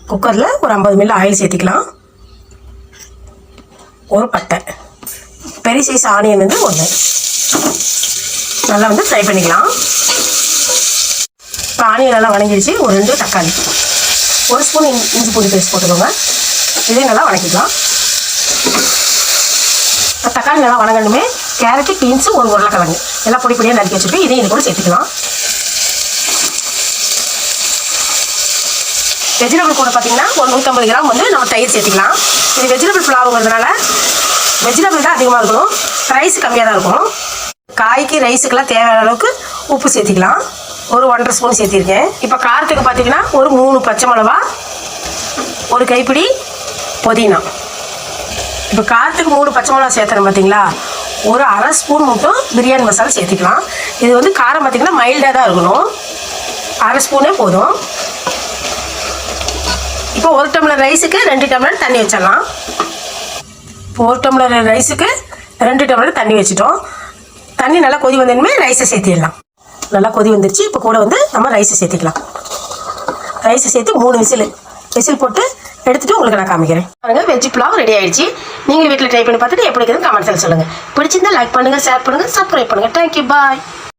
குக்கரில் ஒரு 50 ml oil சேர்த்திக்கலாம். ஒரு பட்டை, பெரிய சைஸ் ஆனியன் வந்து 1 நல்லா வந்து ஃப்ரை பண்ணிக்கலாம். இப்போ ஆனியன் நல்லா வணங்கிடுச்சு. ஒரு 2 தக்காளி, 1 ஸ்பூன் இஞ்சி பூண்டு பேஸ்ட் போட்டுக்கோங்க. இதையும் நல்லா வணக்கிக்கலாம். இப்போ தக்காளி நல்லா வணங்கணுமே கேரட்டு, பீன்ஸு, ஒரு உருளைக்கிழங்கு எல்லாம் பொடி பொடியாக நறுக்கி வச்சுட்டு இதையும் இது கூட சேர்த்துக்கலாம். வெஜிடபிள் கூட பார்த்தீங்கன்னா ஒரு 150 கிராம் வந்து நம்ம தயிர் சேர்த்துக்கலாம். இது வெஜிடபிள் புலாவுங்கிறதுனால வெஜிடபிள் தான் அதிகமாக இருக்கணும், ரைஸ் கம்மியாக தான் இருக்கணும். காய்க்கு ரைஸுக்கெல்லாம் தேவையான அளவுக்கு உப்பு சேர்த்திக்கலாம். ஒரு 1.5 ஸ்பூன் சேர்த்திருக்கேன். இப்போ காரத்துக்கு பார்த்தீங்கன்னா ஒரு 3 பச்சை மிளகா, ஒரு கைப்பிடி புதினா. இப்போ காரத்துக்கு 3 பச்சை மிளகா சேர்த்துறேன் பார்த்தீங்களா, ஒரு 1/2 ஸ்பூன் மட்டும் பிரியாணி மசாலா சேர்த்துக்கலாம். இது வந்து காரம் பார்த்தீங்கன்னா மைல்டாக தான் இருக்கணும், 1/2 ஸ்பூனே போதும். இப்போ 1 டம்ளர் ரைஸுக்கு 2 டம்ளர் தண்ணி வச்சிடலாம். இப்போ 1 டம்ளர் ரைஸுக்கு 2 டம்ளர் தண்ணி வச்சுட்டோம். தண்ணி நல்லா கொதி வந்ததுமே ரைஸை சேர்த்திடலாம். நல்லா கொதி வந்துருச்சு. இப்போ கூட வந்து நம்ம ரைஸை சேர்த்திக்கலாம். ரைஸை சேர்த்து 3 விசில் போட்டு எடுத்துட்டு உங்களுக்கு நான் காமிக்கிறேன். பாருங்க, வெஜ் புலாவ் ரெடி ஆயிடுச்சு. நீங்களும் வீட்டில் ட்ரை பண்ணி பார்த்துட்டு எப்படி இருக்குதுன்னு கமெண்ட்ஸில் சொல்லுங்கள். பிடிச்சிருந்தா லைக் பண்ணுங்கள், ஷேர் பண்ணுங்கள், சப்ஸ்கிரைப் பண்ணுங்கள். தேங்க்யூ, பாய்.